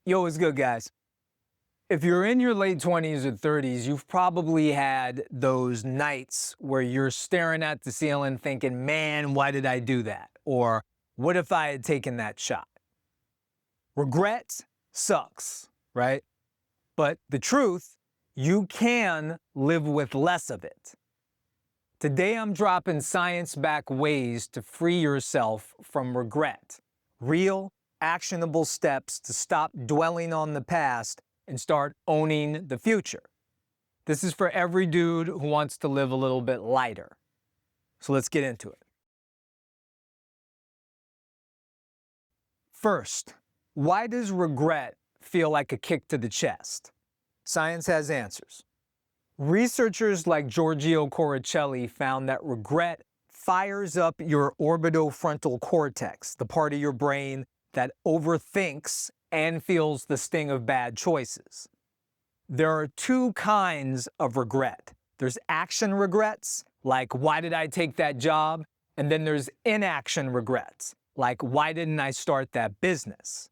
Yo, what's good, guys? If you're in your late 20s or 30s, you've probably had those nights where you're staring at the ceiling thinking, man, why did I do that? Or what if I had taken that shot? Regret sucks, right? But the truth, you can live with less of it. Today, I'm dropping science-backed ways to free yourself from regret. Real, actionable steps to stop dwelling on the past and start owning the future. This is for every dude who wants to live a little bit lighter. So let's get into it. First, why does regret feel like a kick to the chest? Science has answers. Researchers like Giorgio Coricelli found that regret fires up your orbitofrontal cortex, the part of your brain that overthinks and feels the sting of bad choices. There are two kinds of regret. There's action regrets, like why did I take that job? And then there's inaction regrets, like why didn't I start that business?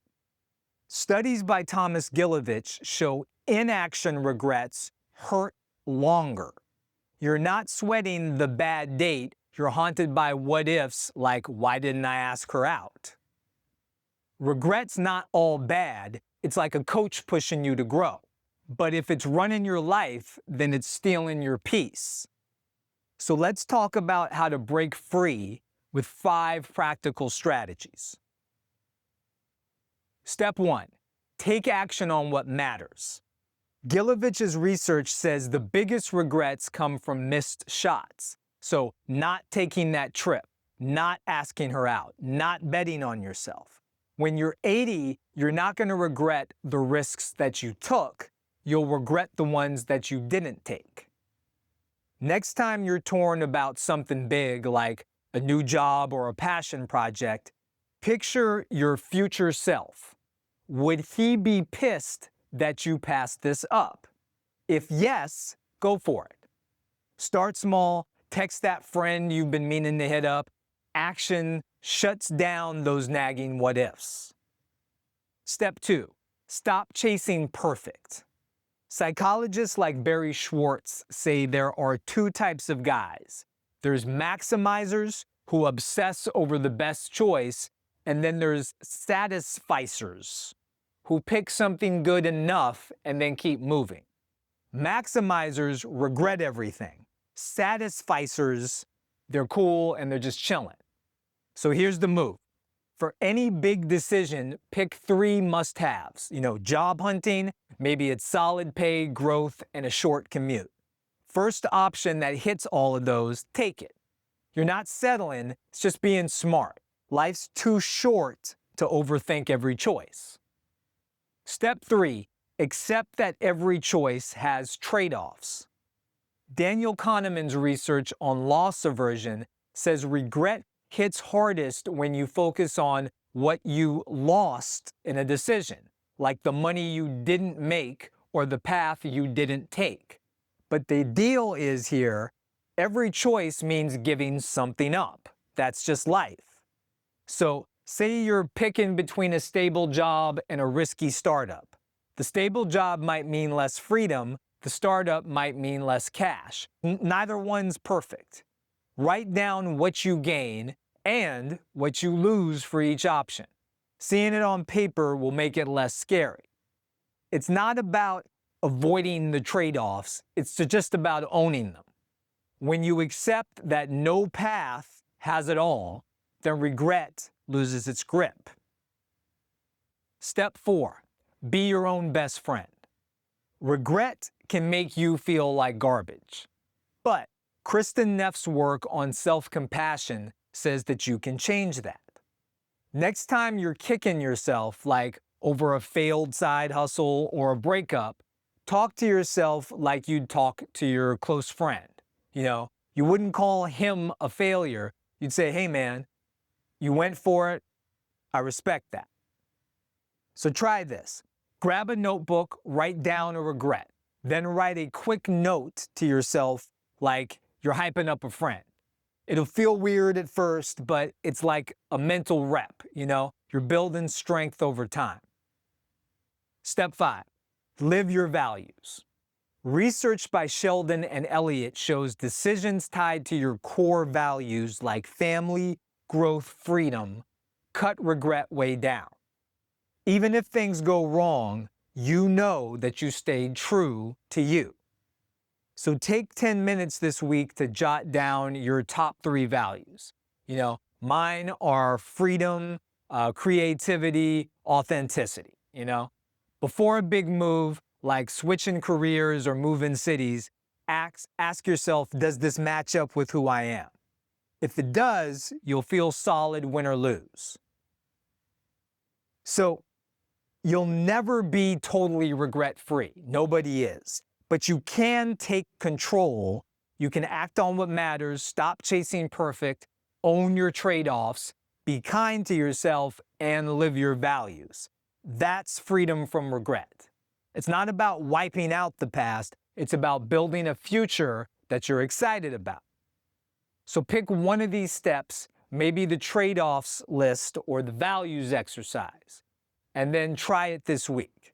Studies by Thomas Gilovich show inaction regrets hurt longer. You're not sweating the bad date, you're haunted by what ifs like why didn't I ask her out? Regret's not all bad, it's like a coach pushing you to grow. But if it's running your life, then it's stealing your peace. So let's talk about how to break free with 5 practical strategies. Step 1, take action on what matters. Gilovich's research says the biggest regrets come from missed shots. So not taking that trip, not asking her out, not betting on yourself. When you're 80, you're not going to regret the risks that you took. You'll regret the ones that you didn't take. Next time you're torn about something big like a new job or a passion project, picture your future self. Would he be pissed that you passed this up? If yes, go for it. Start small, text that friend you've been meaning to hit up. Action shuts down those nagging what ifs. Step 2, stop chasing perfect. Psychologists like Barry Schwartz say there are 2 types of guys. There's maximizers who obsess over the best choice, and then there's satisficers who pick something good enough and then keep moving. Maximizers regret everything. Satisficers, they're cool and they're just chilling. So here's the move. For any big decision, pick 3 must-haves. Job hunting, maybe it's solid pay, growth, and a short commute. First option that hits all of those, take it. You're not settling, it's just being smart. Life's too short to overthink every choice. Step 3, accept that every choice has trade-offs. Daniel Kahneman's research on loss aversion says regret hits hardest when you focus on what you lost in a decision, like the money you didn't make or the path you didn't take. But the deal is here, every choice means giving something up. That's just life. So say you're picking between a stable job and a risky startup. The stable job might mean less freedom, the startup might mean less cash. Neither one's perfect. Write down what you gain and what you lose for each option. Seeing it on paper will make it less scary. It's not about avoiding the trade-offs, it's just about owning them. When you accept that no path has it all, then regret loses its grip. Step 4, be your own best friend. Regret can make you feel like garbage. But Kristin Neff's work on self-compassion says that you can change that. Next time you're kicking yourself, like over a failed side hustle or a breakup, talk to yourself like you'd talk to your close friend. You wouldn't call him a failure. You'd say, hey man, you went for it. I respect that. So try this. Grab a notebook, write down a regret. Then write a quick note to yourself like you're hyping up a friend. It'll feel weird at first, but it's like a mental rep, You're building strength over time. Step 5, live your values. Research by Sheldon and Elliott shows decisions tied to your core values like family, growth, freedom, cut regret way down. Even if things go wrong, you know that you stayed true to you. So take 10 minutes this week to jot down your top 3 values. Mine are freedom, creativity, authenticity. Before a big move, like switching careers or moving cities, ask yourself, does this match up with who I am? If it does, you'll feel solid, win or lose. So you'll never be totally regret-free. Nobody is. But you can take control. You can act on what matters, stop chasing perfect, own your trade-offs, be kind to yourself, and live your values. That's freedom from regret. It's not about wiping out the past. It's about building a future that you're excited about. So pick one of these steps, maybe the trade-offs list or the values exercise, and then try it this week.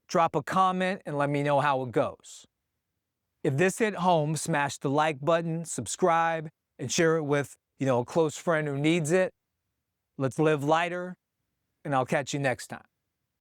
Drop a comment and let me know how it goes. If this hit home, smash the like button, subscribe, and share it with, a close friend who needs it. Let's live lighter, and I'll catch you next time.